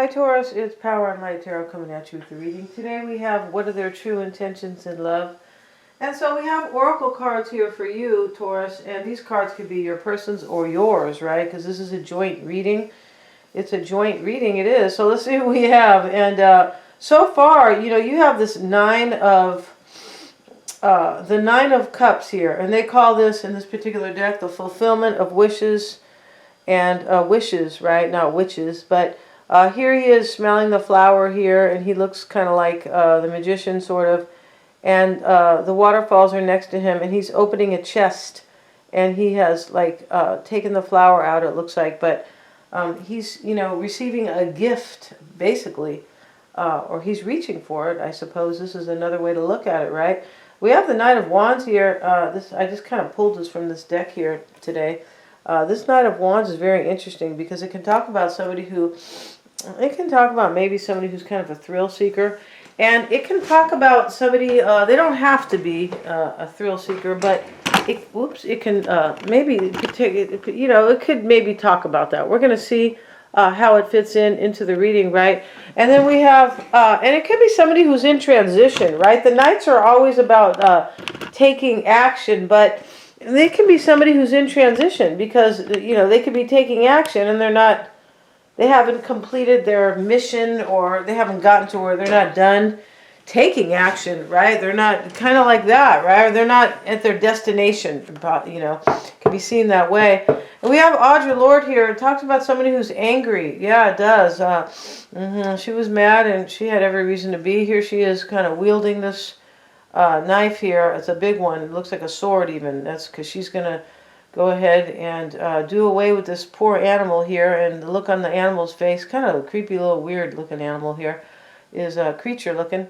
Hi Taurus, it's Power and Light Tarot coming at you with the reading. Today we have what are their true intentions in love. And so we have oracle cards here for you, Taurus, and these cards could be your person's or yours, right? Because this is a joint reading. It's a joint reading, it is. So let's see what we have. And so far, you have this the Nine of Cups here. And they call this, in this particular deck, the fulfillment of wishes and wishes, right? Not witches, but here he is smelling the flower here, and he looks kind of like the magician, sort of. And the waterfalls are next to him, and he's opening a chest, and he has like taken the flower out, it looks like, but he's receiving a gift, basically, or he's reaching for it, I suppose. This is another way to look at it, right? We have the Knight of Wands here. I just kind of pulled this from this deck here today. This Knight of Wands is very interesting because it can talk about somebody who, it can talk about maybe somebody who's kind of a thrill seeker. And it can talk about somebody, they don't have to be a thrill seeker, but it can maybe, it could maybe talk about that. We're going to see how it fits into the reading, right? And then we have, and it could be somebody who's in transition, right? The Knights are always about taking action, but they can be somebody who's in transition because, they could be taking action and they haven't completed their mission, or they haven't gotten to where they're not done taking action, right? They're not kind of like that, right? Or they're not at their destination, can be seen that way. And we have Audre Lorde here. It talks about somebody who's angry. Yeah, it does. She was mad and she had every reason to be. Here she is kind of wielding this knife here. It's a big one. It looks like a sword even. That's because she's going to go ahead and do away with this poor animal here. And the look on the animal's face, kind of a creepy little weird looking animal here, is creature looking,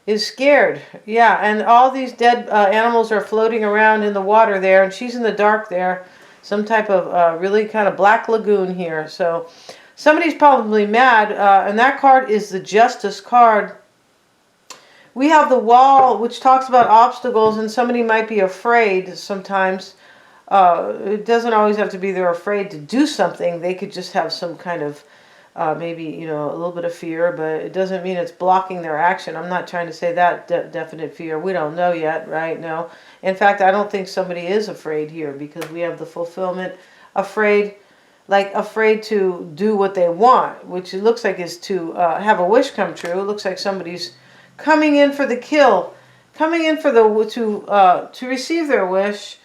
is scared. Yeah, and all these dead animals are floating around in the water there, and she's in the dark there. Some type of really kind of black lagoon here. So somebody's probably mad, and that card is the Justice card. We have the Wall, which talks about obstacles, and somebody might be afraid sometimes. It doesn't always have to be they're afraid to do something. They could just have some kind of, maybe, a little bit of fear, but it doesn't mean it's blocking their action. I'm not trying to say that definite fear. We don't know yet, right? No. In fact, I don't think somebody is afraid here because we have the fulfillment, afraid to do what they want, which it looks like is to have a wish come true. It looks like somebody's coming in for the kill, coming in for to receive their wish.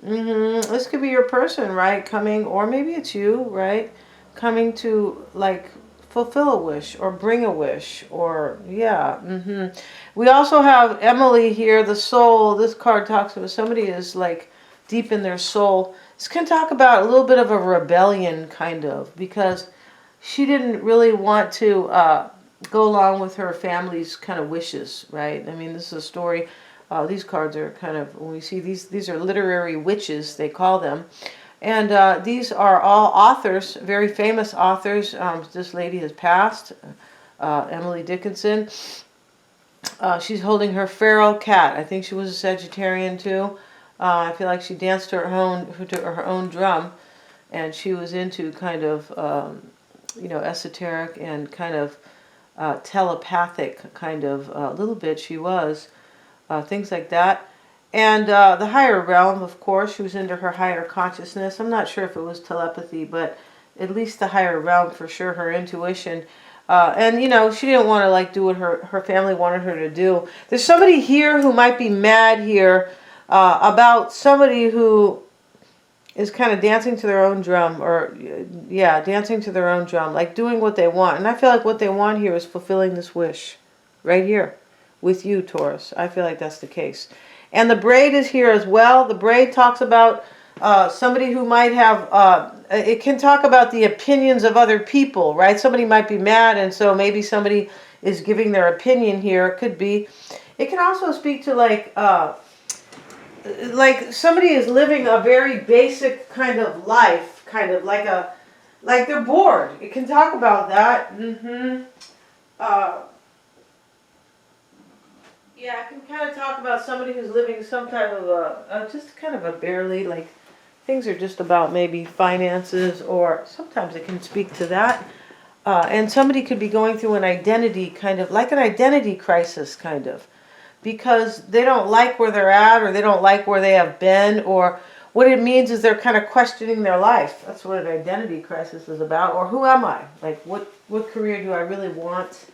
This could be your person, right? Coming, or maybe it's you, right? Coming to like fulfill a wish or bring a wish, or yeah. We also have Emily here, the soul. This card talks about somebody is like deep in their soul. This can talk about a little bit of a rebellion, kind of, because she didn't really want to go along with her family's kind of wishes, right? I mean, this is a story. These cards are kind of, when we see these are literary witches, they call them. And these are all authors, very famous authors. This lady has passed, Emily Dickinson. She's holding her feral cat. I think she was a Sagittarian too. I feel like she danced to her own drum. And she was into kind of, esoteric and kind of telepathic kind of, a little bit she was. Things like that. And the higher realm, of course, she was into her higher consciousness. I'm not sure if it was telepathy, but at least the higher realm for sure, her intuition. And, she didn't want to like do what her family wanted her to do. There's somebody here who might be mad here about somebody who is kind of dancing to their own drum, or, yeah, dancing to their own drum, like doing what they want. And I feel like what they want here is fulfilling this wish right here. With you, Taurus. I feel like that's the case. And the braid is here as well. The braid talks about somebody who might have, it can talk about the opinions of other people, right? Somebody might be mad, and so maybe somebody is giving their opinion here. It could be. It can also speak to like somebody is living a very basic kind of life, kind of like they're bored. It can talk about that. Yeah, I can kind of talk about somebody who's living some type of just kind of a barely, like, things are just about maybe finances, or sometimes it can speak to that. And somebody could be going through an identity kind of, like an identity crisis kind of, because they don't like where they're at, or they don't like where they have been, or what it means is they're kind of questioning their life. That's what an identity crisis is about. Or who am I? Like what career do I really want?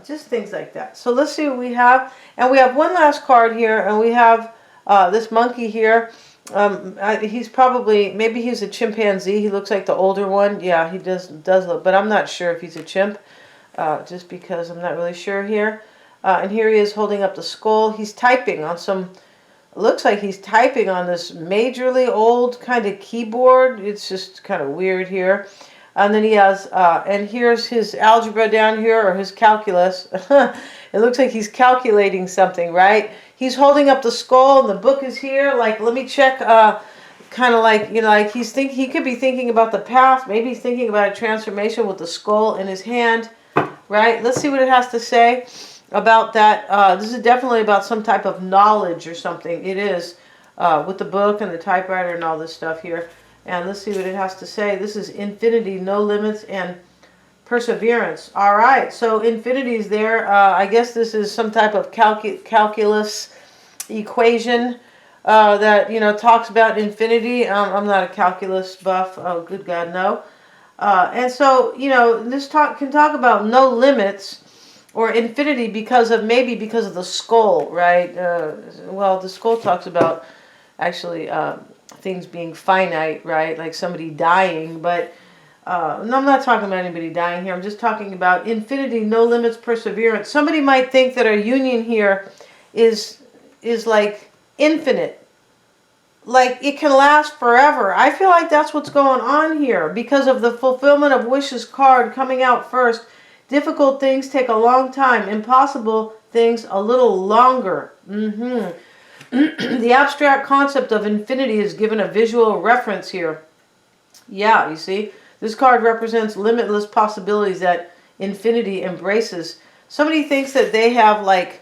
Just things like that. So let's see what we have. And we have one last card here, and we have this monkey here. He's probably, maybe he's a chimpanzee. He looks like the older one. Yeah, he does look, but I'm not sure if he's a chimp, just because I'm not really sure here. And here he is holding up the skull. He's typing on some, looks like he's typing on this majorly old kind of keyboard. It's just kind of weird here. And then he has, and here's his algebra down here, or his calculus. It looks like he's calculating something, right? He's holding up the skull, and the book is here. Like, let me check, kind of like, you know, like he could be thinking about the past. Maybe he's thinking about a transformation with the skull in his hand, right? Let's see what it has to say about that. This is definitely about some type of knowledge or something. It is, with the book and the typewriter and all this stuff here. And let's see what it has to say. This is infinity, no limits, and perseverance. All right, so infinity is there. I guess this is some type of calculus equation that, you know, talks about infinity. I'm not a calculus buff. Oh, good God, no. And so, you know, this can talk about no limits or infinity because of the skull, right? Well, the skull talks about actually things being finite, right? Like somebody dying, but no, I'm not talking about anybody dying here. I'm just talking about infinity, no limits, perseverance. Somebody might think that our union here is like infinite. Like it can last forever. I feel like that's what's going on here because of the fulfillment of wishes card coming out first. Difficult things take a long time. Impossible things a little longer. The abstract concept of infinity is given a visual reference here. Yeah, you see? This card represents limitless possibilities that infinity embraces. Somebody thinks that they have, like,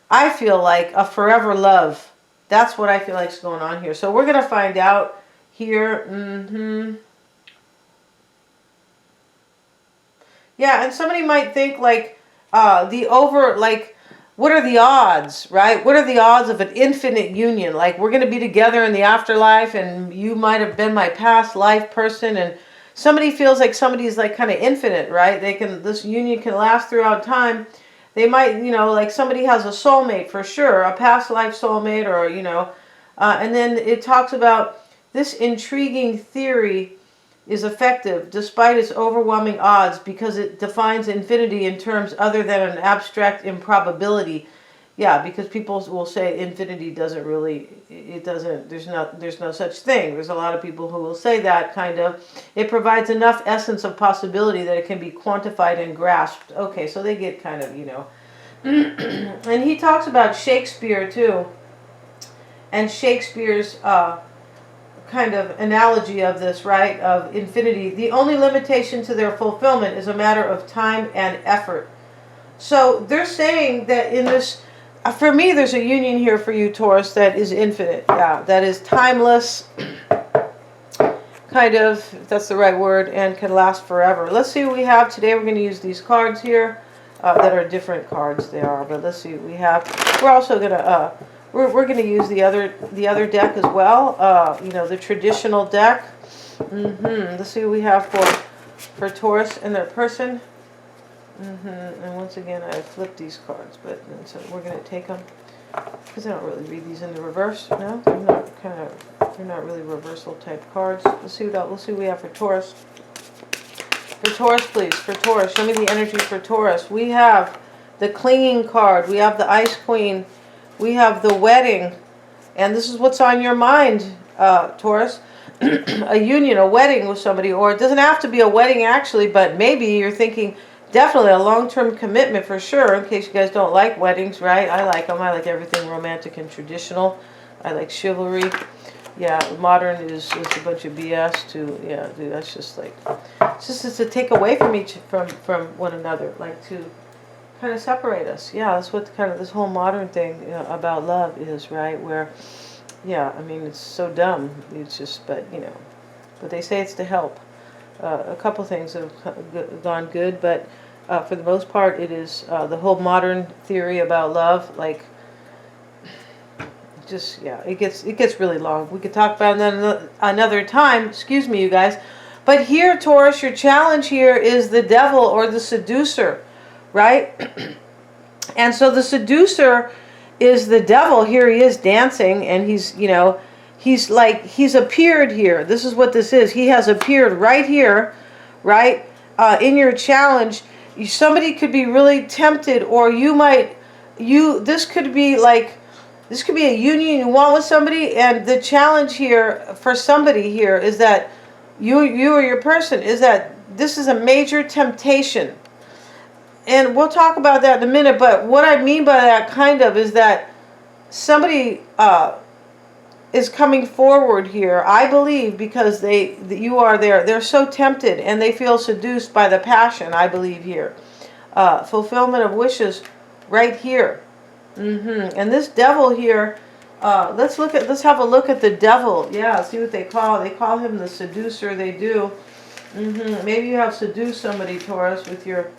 I feel like, a forever love. That's what I feel like is going on here. So we're going to find out here. Yeah, and somebody might think, like, what are the odds, right? What are the odds of an infinite union? Like, we're going to be together in the afterlife, and you might have been my past life person, and somebody feels like somebody's like kind of infinite, right? This union can last throughout time. They might, you know, like somebody has a soulmate for sure, a past life soulmate, or, you know, and then it talks about this intriguing theory is effective despite its overwhelming odds because it defines infinity in terms other than an abstract improbability. Yeah, because people will say infinity doesn't really, it doesn't, there's no such thing. There's a lot of people who will say that kind of. It provides enough essence of possibility that it can be quantified and grasped. Okay, so they get kind of, you know. And he talks about Shakespeare too. And Shakespeare's kind of analogy of this, right, of infinity. The only limitation to their fulfillment is a matter of time and effort. So they're saying that in this, for me, there's a union here for you, Taurus, that is infinite. Yeah, that is timeless, kind of, if that's the right word, and can last forever. Let's see what we have today. We're going to use these cards here that are different cards they are, but let's see what we have. We're also going to we're going to use the other deck as well. You know, the traditional deck. Let's see what we have for Taurus and their person. And once again, I flipped these cards, but so we're going to take them because I don't really read these in the reverse. No, they're not really reversal type cards. Let's see what we have for Taurus. For Taurus, please. For Taurus, show me the energy for Taurus. We have the clinging card. We have the Ice Queen. We have the wedding, and this is what's on your mind, Taurus. A union, a wedding with somebody, or it doesn't have to be a wedding actually, but maybe you're thinking definitely a long-term commitment for sure, in case you guys don't like weddings, right? I like them. I like everything romantic and traditional. I like chivalry. Yeah, modern is a bunch of BS too. Yeah, dude, that's just like, it's to take away from one another, like to kind of separate us. Yeah, that's what kind of this whole modern thing, you know, about love is, right? Where, yeah, I mean, it's so dumb. It's just, but, you know, but they say it's to help. A couple things have gone good, but for the most part, it is the whole modern theory about love. Like, just yeah, it gets really long. We could talk about it another time. Excuse me, you guys. But here, Taurus, your challenge here is the devil or the seducer, right? And so the seducer is the devil. Here he is dancing, and he's, you know, he's appeared here. This is what this is. He has appeared right here, right? In your challenge, somebody could be really tempted, or this could be a union you want with somebody, and the challenge here for somebody here is that you or your person is that this is a major temptation. And we'll talk about that in a minute, but what I mean by that kind of is that somebody is coming forward here, I believe, because you are there. They're so tempted and they feel seduced by the passion, I believe here. Fulfillment of wishes right here. And this devil here, let's have a look at the devil. Yeah, see what they call him the seducer. They do. Maybe you have seduced somebody, Taurus, with your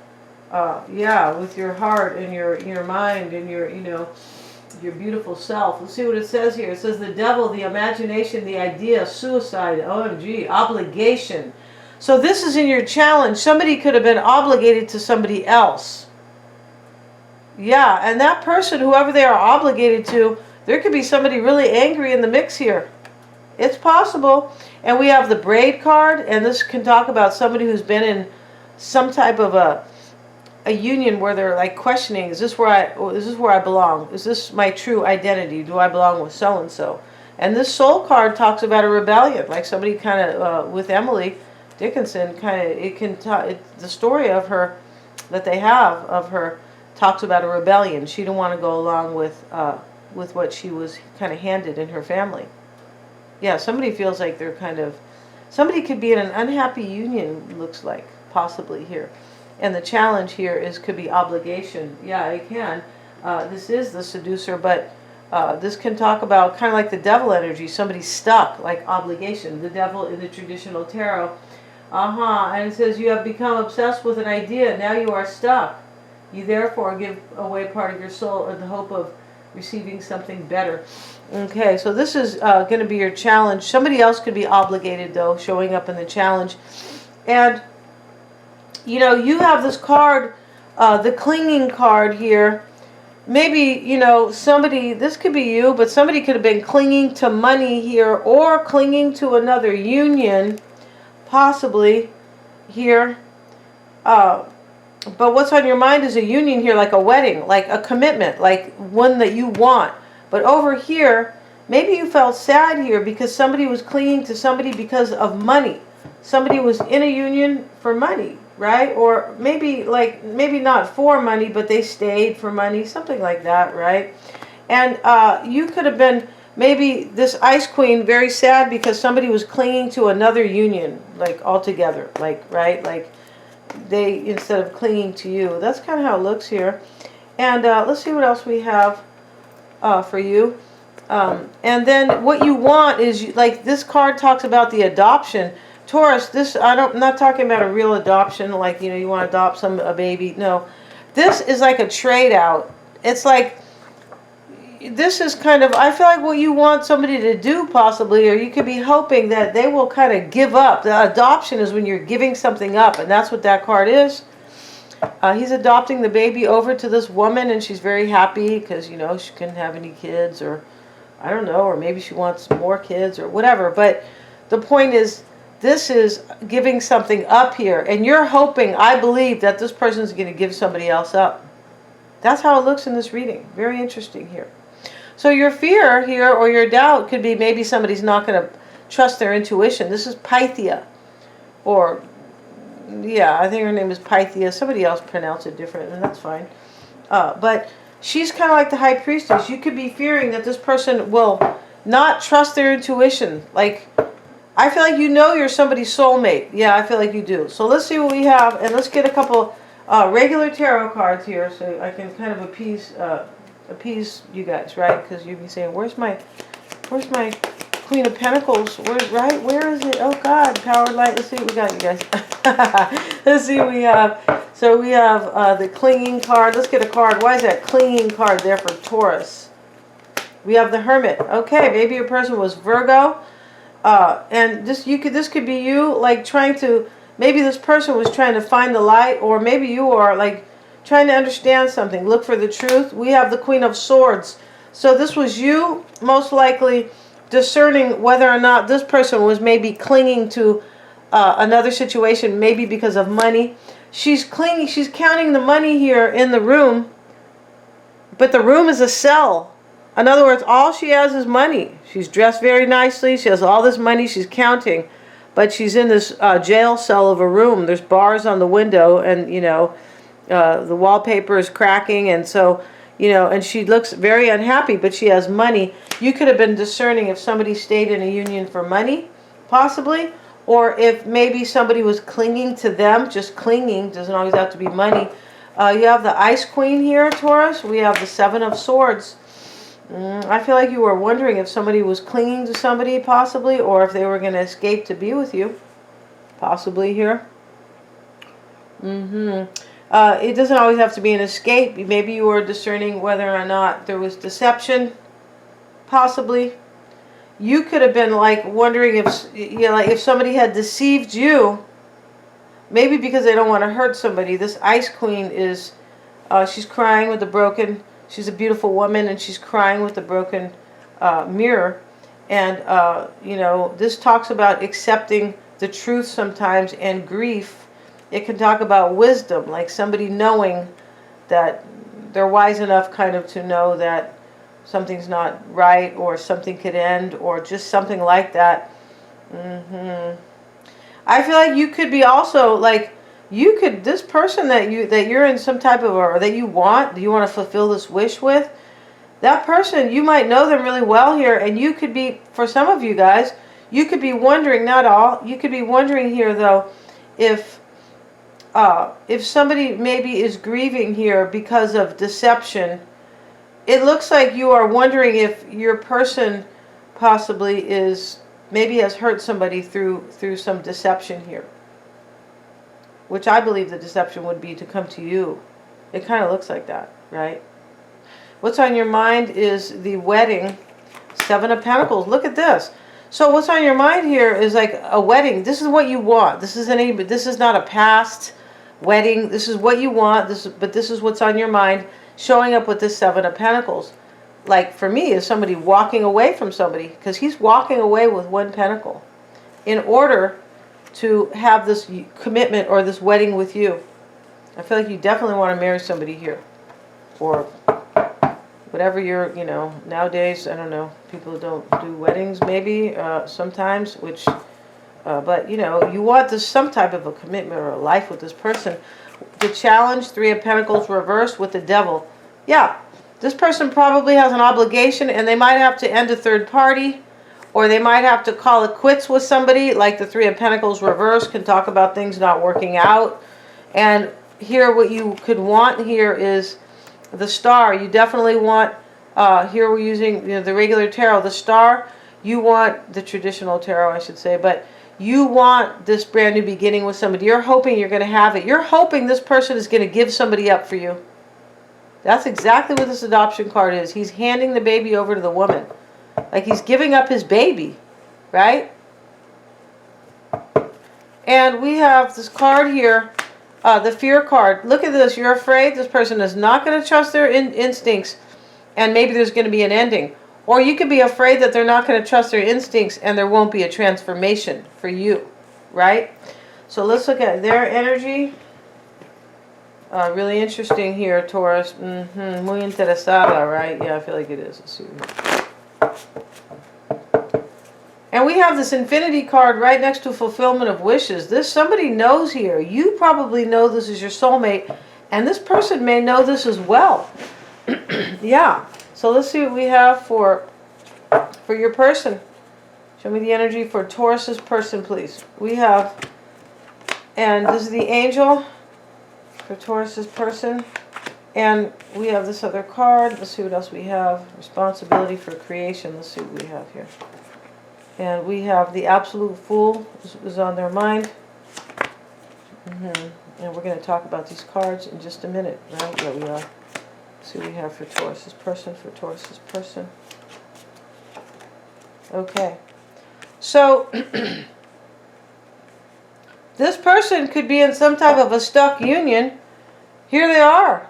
with your heart and your mind and your beautiful self. Let's see what it says here. It says the devil, the imagination, the idea, suicide, OMG, obligation. So this is in your challenge. Somebody could have been obligated to somebody else. Yeah, and that person, whoever they are obligated to, there could be somebody really angry in the mix here. It's possible. And we have the braid card, and this can talk about somebody who's been in some type of a union where they're like questioning, is this where I belong? Is this my true identity? Do I belong with so and so? And this soul card talks about a rebellion, like somebody kind of with Emily Dickinson, the story of her that they have of her talks about a rebellion. She didn't want to go along with what she was kind of handed in her family. Yeah, somebody feels like somebody could be in an unhappy union, looks like, possibly here. And the challenge here could be obligation. Yeah, it can. This is the seducer, but this can talk about kind of like the devil energy. Somebody's stuck, like obligation. The devil in the traditional tarot. And it says you have become obsessed with an idea. Now you are stuck. You therefore give away part of your soul in the hope of receiving something better. Okay, so this is going to be your challenge. Somebody else could be obligated, though, showing up in the challenge. And you have this card, the clinging card here. Maybe, somebody, this could be you, but somebody could have been clinging to money here or clinging to another union, possibly here. But what's on your mind is a union here, like a wedding, like a commitment, like one that you want. But over here, maybe you felt sad here because somebody was clinging to somebody because of money. Somebody was in a union for money, right? Or maybe not for money, but they stayed for money, something like that, right? And you could have been, maybe this Ice Queen, very sad because somebody was clinging to another union, like altogether, like, right? Like they, instead of clinging to you. That's kind of how it looks here. And let's see what else we have for you. And then what you want is, like this card talks about the adoption. Taurus, I'm not talking about a real adoption, like, you want to adopt a baby. No, this is like a trade out. It's like, this is kind of, I feel like what you want somebody to do possibly, or you could be hoping that they will kind of give up. The adoption is when you're giving something up, and that's what that card is. He's adopting the baby over to this woman, and she's very happy because, she couldn't have any kids, or I don't know, or maybe she wants more kids or whatever. But the point is, this is giving something up here, and you're hoping, I believe, that this person is going to give somebody else up. That's how it looks in this reading. Very interesting here. So your fear here, or your doubt, could be maybe somebody's not going to trust their intuition. This is Pythia, or yeah, I think her name is Pythia. Somebody else pronounced it different, and that's fine. But she's kind of like the high priestess. You could be fearing that this person will not trust their intuition. Like, I feel like you're somebody's soulmate. Yeah, I feel like you do. So let's see what we have, and let's get a couple regular tarot cards here, so I can kind of appease you guys, right? Because you'd be saying, where's my Queen of Pentacles. Right? Where is it? Oh God, power light. Let's see what we got, you guys. Let's see what we have. So we have the clinging card. Let's get a card. Why is that clinging card there for Taurus? We have the Hermit. Okay, maybe your person was Virgo. And this could be you, like trying to, maybe this person was trying to find the light, or maybe you are like trying to understand something, look for the truth. We have the Queen of Swords. So this was you, most likely discerning whether or not this person was maybe clinging to another situation, maybe because of money. She's clinging, she's counting the money here in the room, but the room is a cell. In other words, all she has is money. She's dressed very nicely. She has all this money she's counting, but she's in this jail cell of a room. There's bars on the window, and you know, the wallpaper is cracking, and so, you know, and she looks very unhappy, but she has money. You could have been discerning if somebody stayed in a union for money, possibly, or if maybe somebody was clinging to them. Just clinging doesn't always have to be money. You have the Ice Queen here, Taurus. We have the Seven of Swords. I feel like you were wondering if somebody was clinging to somebody, possibly, or if they were going to escape to be with you, possibly here. It doesn't always have to be an escape. Maybe you were discerning whether or not there was deception, possibly. You could have been like wondering if, you know, like if somebody had deceived you, maybe because they don't want to hurt somebody. This Ice Queen is, she's crying with the broken. She's a beautiful woman, and she's crying with the broken mirror. And, you know, this talks about accepting the truth sometimes, and grief. It can talk about wisdom, like somebody knowing that they're wise enough kind of to know that something's not right, or something could end, or just something like that. I feel like you could be also like, you could, this person that you're in some type of, or that you want to fulfill this wish with, that person, you might know them really well here, and you could be, for some of you guys, you could be wondering, not all, you could be wondering here though, if somebody maybe is grieving here because of deception. It looks like you are wondering if your person possibly is, maybe has hurt somebody through some deception here. Which I believe the deception would be to come to you. It kind of looks like that, right? What's on your mind is the wedding, Seven of Pentacles. Look at this. So what's on your mind here is like a wedding. This is what you want. This is not a past wedding. This is what you want. But this is what's on your mind, showing up with this Seven of Pentacles. Like for me, is somebody walking away from somebody, because he's walking away with one pentacle in order to have this commitment or this wedding with you. I feel like you definitely want to marry somebody here, or whatever you're, you know, nowadays, I don't know, people don't do weddings maybe sometimes, which, but you know, you want this, some type of a commitment or a life with this person. The Challenge, Three of Pentacles reversed with the Devil. Yeah, this person probably has an obligation, and they might have to end a third party, or they might have to call it quits with somebody. Like the Three of Pentacles reversed can talk about things not working out. And here, what you could want here is the Star. You definitely want, here we're using, you know, the regular tarot. The Star, you want the traditional tarot, I should say, but you want this brand new beginning with somebody. You're hoping you're going to have it. You're hoping this person is going to give somebody up for you. That's exactly what this adoption card is. He's handing the baby over to the woman. Like he's giving up his baby, right? And we have this card here, the Fear card. Look at this. You're afraid this person is not going to trust their instincts, and maybe there's going to be an ending. Or you could be afraid that they're not going to trust their instincts, and there won't be a transformation for you, right? So let's look at their energy. Really interesting here, Taurus. Muy interesada, right? Yeah, I feel like it is. Let's see. And we have this Infinity card right next to Fulfillment of Wishes. This, somebody knows here. You probably know this is your soulmate, and this person may know this as well. Yeah. So let's see what we have for your person. Show me the energy for Taurus's person, please. We have, and this is the Angel for Taurus's person. And we have this other card. Let's see what else we have. Responsibility for creation. Let's see what we have here. And we have the absolute fool is on their mind. And we're going to talk about these cards in just a minute, right? There we are. See what we have for Taurus's person, for Taurus's person. Okay. So, this person could be in some type of a stuck union. Here they are.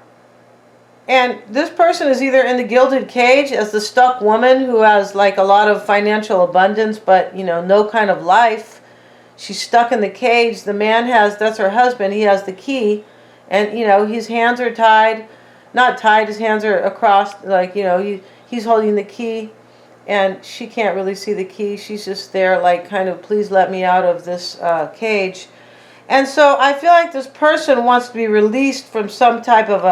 And this person is either in the gilded cage as the stuck woman who has like a lot of financial abundance, but no kind of life. She's stuck in the cage. The man has, that's her husband, he has the key. And his hands are tied. Not tied, his hands are across, like, he's holding the key. And she can't really see the key. She's just there like kind of, please let me out of this cage. And so I feel like this person wants to be released from some type of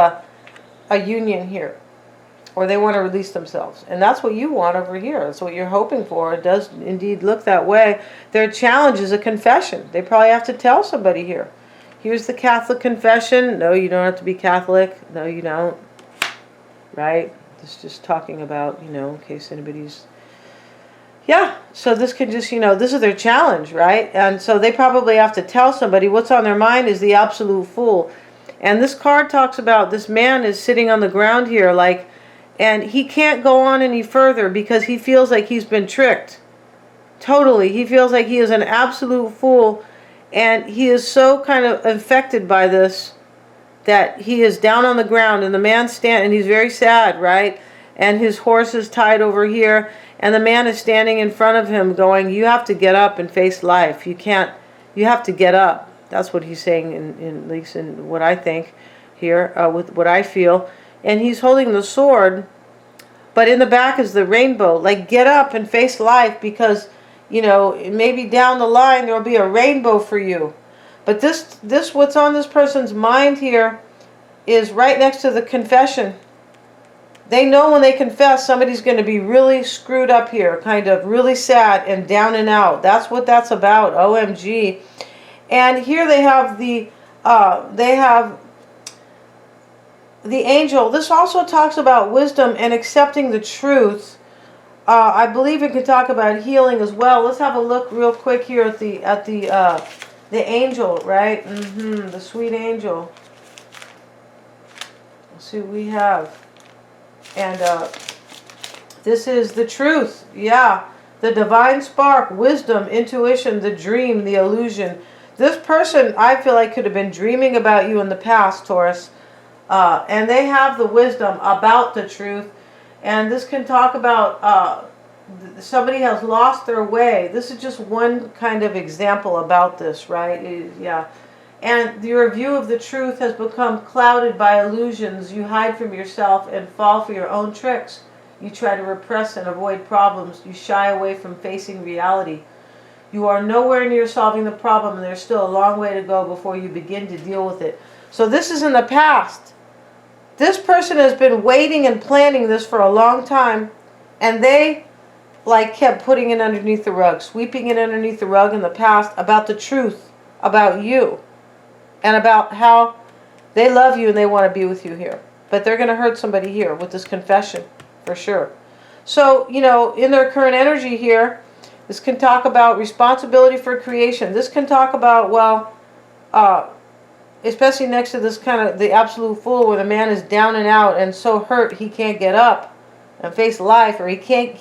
a union here, or they want to release themselves, and that's what you want over here. That's what you're hoping for. It does indeed look that way. Their challenge is a confession. They probably have to tell somebody here. Here's the Catholic confession. No, you don't have to be Catholic. No, you don't. Right? This is just talking about, in case anybody's... Yeah, so this can just, this is their challenge, right? And so they probably have to tell somebody. What's on their mind is the absolute fool. And this card talks about this man is sitting on the ground here, like, and he can't go on any further because he feels like he's been tricked. Totally. He feels like he is an absolute fool, and he is so kind of infected by this that he is down on the ground, and the man and he's very sad, right? And his horse is tied over here, and the man is standing in front of him going, you have to get up and face life. You have to get up. That's what he's saying, at least in what I think here, with what I feel. And he's holding the sword, but in the back is the rainbow. Like, get up and face life, because, maybe down the line there will be a rainbow for you. But this what's on this person's mind here is right next to the confession. They know when they confess, somebody's going to be really screwed up here, kind of really sad and down and out. That's what that's about. OMG. And here they have the angel. This also talks about wisdom and accepting the truth. I believe it could talk about healing as well. Let's have a look real quick here at the angel, right? The sweet angel. Let's see what we have. And this is the truth. Yeah, the divine spark, wisdom, intuition, the dream, the illusion. This person, I feel like, could have been dreaming about you in the past, Taurus. And they have the wisdom about the truth. And this can talk about somebody has lost their way. This is just one kind of example about this, right? Yeah. And your view of the truth has become clouded by illusions. You hide from yourself and fall for your own tricks. You try to repress and avoid problems. You shy away from facing reality. You are nowhere near solving the problem, and there's still a long way to go before you begin to deal with it. So this is in the past. This person has been waiting and planning this for a long time, and they kept putting it underneath the rug, sweeping it underneath the rug in the past about the truth about you and about how they love you and they want to be with you here. But they're going to hurt somebody here with this confession, for sure. So, in their current energy here, this can talk about responsibility for creation. This can talk about, especially next to this kind of the absolute fool, where the man is down and out and so hurt he can't get up and face life, or he can't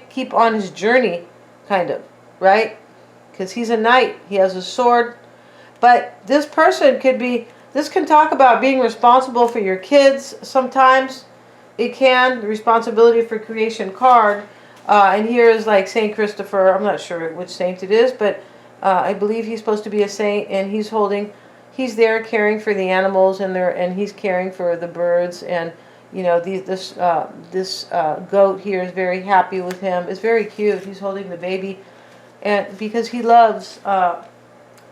keep on his journey, kind of, right? Because he's a knight, he has a sword. But this person this can talk about being responsible for your kids sometimes. It can, the responsibility for creation card. And here is like Saint Christopher. I'm not sure which saint it is, but I believe he's supposed to be a saint, and he's there caring for the animals, and he's caring for the birds, and this goat here is very happy with him. It's very cute. He's holding the baby, and because he loves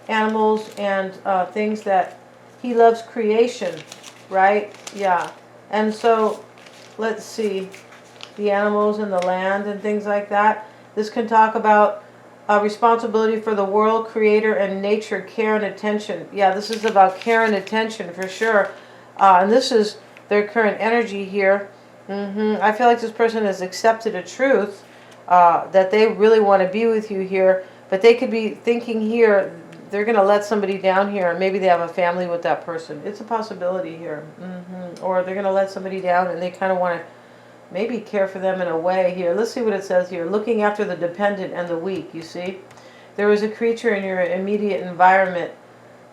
animals and things that he loves, creation, right? Yeah. And so let's see, the animals and the land and things like that. This can talk about responsibility for the world, creator, and nature, care and attention. Yeah, this is about care and attention for sure. And this is their current energy here. I feel like this person has accepted a truth. that they really want to be with you here. But they could be thinking here, they're going to let somebody down here, and maybe they have a family with that person. It's a possibility here. Or they're going to let somebody down, and they kind of want to maybe care for them in a way here. Let's see what it says here. Looking after the dependent and the weak, you see. There is a creature in your immediate environment,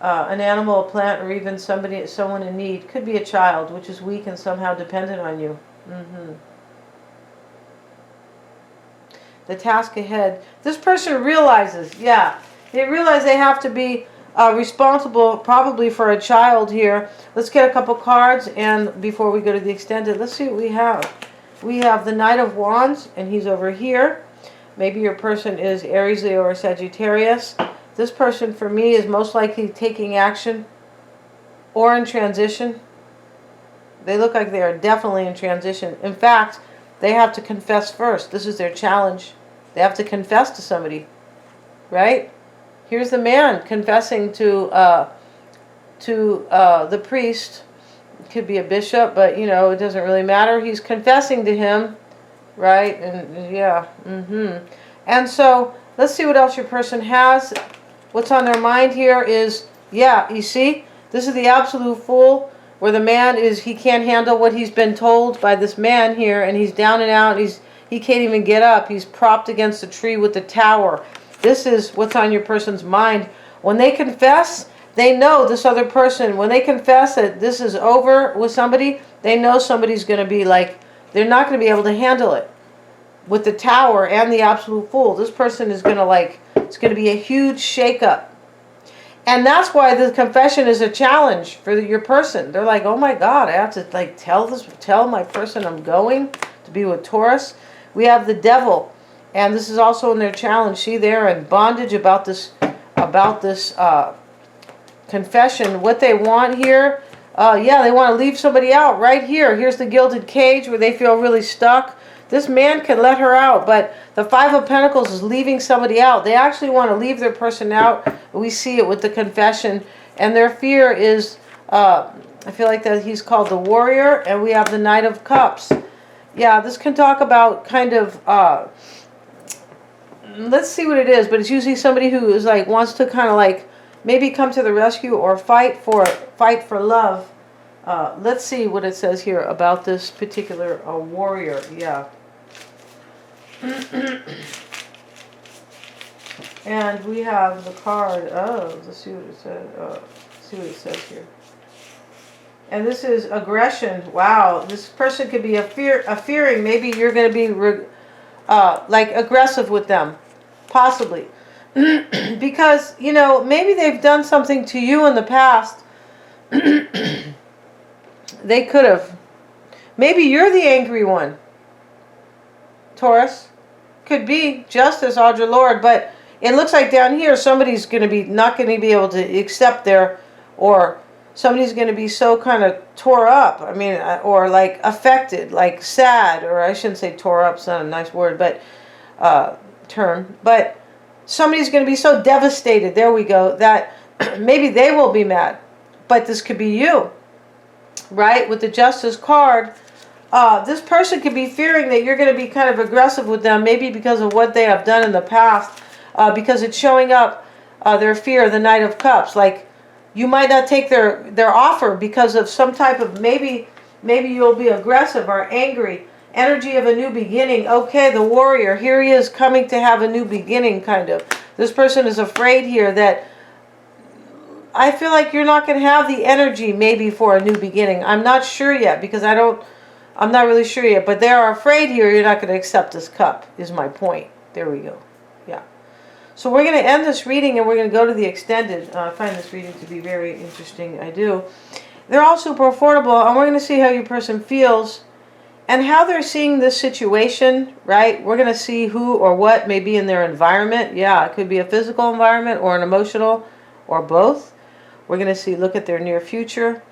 an animal, a plant, or even someone in need. Could be a child, which is weak and somehow dependent on you. The task ahead. This person realizes, they realize they have to be responsible probably for a child here. Let's get a couple cards, and before we go to the extended, let's see what we have. We have the Knight of Wands, and he's over here. Maybe your person is Aries, Leo, or Sagittarius. This person, for me, is most likely taking action or in transition. They look like they are definitely in transition. In fact, they have to confess first. This is their challenge. They have to confess to somebody, right? Here's the man confessing to the priest. It could be a bishop, but you know, it doesn't really matter. He's confessing to him, right? And And so let's see what else your person has. What's on their mind here is, you see, this is the absolute fool, where the man is, he can't handle what he's been told by this man here, and he's down and out. He can't even get up. He's propped against a tree with the tower. This is what's on your person's mind. When they confess, they know this other person, when they confess that this is over with somebody, they know somebody's going to be like, they're not going to be able to handle it. With the tower and the absolute fool, this person is going to it's going to be a huge shakeup. And that's why the confession is a challenge for your person. They're like, oh my God, I have to tell my person I'm going to be with Taurus. We have the Devil, and this is also in their challenge. See, they're in bondage about this confession. What they want here, they want to leave somebody out right here. Here's the gilded cage where they feel really stuck. This man can let her out, but the Five of Pentacles is leaving somebody out. They actually want to leave their person out. We see it with the confession. And their fear is, I feel like that he's called the Warrior, and we have the Knight of Cups. Yeah, this can talk about kind of, let's see what it is, but it's usually somebody who is wants to kind of maybe come to the rescue or fight for love. Let's see what it says here about this particular warrior. And we have the card. Let's see what it says. See what it says here. And this is aggression. Wow, this person could be fearing. Maybe you're going to be aggressive with them, possibly, because maybe they've done something to you in the past. They could have. Maybe you're the angry one, Taurus. Could be Justice, Audre Lorde, but it looks like down here somebody's going to be not going to be able to accept or somebody's going to be so kind of tore up. I mean, or affected, sad, or I shouldn't say tore up. It's not a nice word, but term. But somebody's going to be so devastated. There we go. That maybe they will be mad, but this could be you. Right, with the Justice card, this person could be fearing that you're going to be kind of aggressive with them, maybe because of what they have done in the past, because it's showing up their fear, the Knight of Cups. You might not take their offer because of some type of, maybe you'll be aggressive or angry. Energy of a new beginning. Okay, the Warrior, here he is coming to have a new beginning, kind of. This person is afraid here that I feel like you're not going to have the energy maybe for a new beginning. I'm not sure yet, because I'm not really sure yet, but they are afraid here you're not going to accept this cup, is my point. There we go. Yeah. So we're going to end this reading, and we're going to go to the extended. I find this reading to be very interesting. I do. They're all super affordable, and we're going to see how your person feels and how they're seeing this situation, right? We're going to see who or what may be in their environment. Yeah, it could be a physical environment or an emotional, or both. We're going to look at their near future.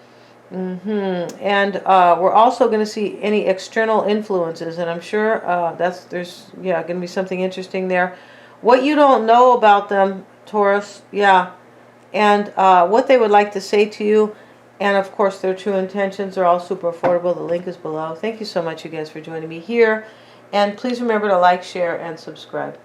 And we're also going to see any external influences. And I'm sure there's going to be something interesting there. What you don't know about them, Taurus. Yeah. And what they would like to say to you. And, of course, their true intentions are all super affordable. The link is below. Thank you so much, you guys, for joining me here. And please remember to like, share, and subscribe.